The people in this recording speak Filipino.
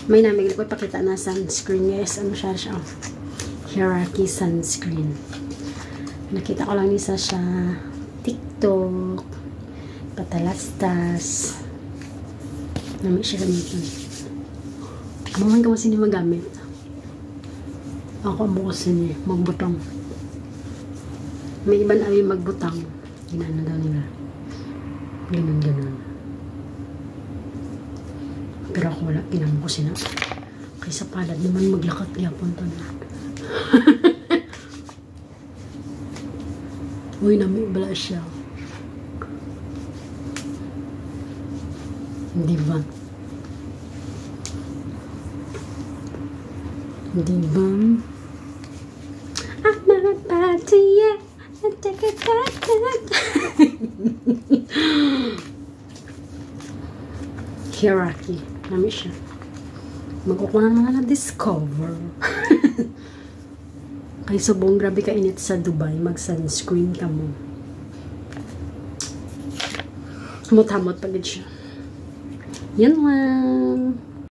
May namig ko ipakita na sunscreen, guys. Ano siya siya? Hierarchy sunscreen. Nakita ko lang isa sa TikTok. Patalastas. Namig siya gamitin. Maman ka masini magamit. Ako ang bukas niya. Magbutang. May iba na ay magbutang. Ginano daw nila. Ganun. Pero ako wala. Ginamo ko sila. Kaysa palad naman maglakad. Yapon to na. Uy, nami bala siya. Hindi ba? Hindi ba? I'm not about to yet. Take it back. Hierarchy. Nami siya. Magkukunan mga na-discover. Kaya subong grabe ka init sa Dubai. Mag-sunscreen ka mo. Hamot-hamot pagod siya. Yan lang.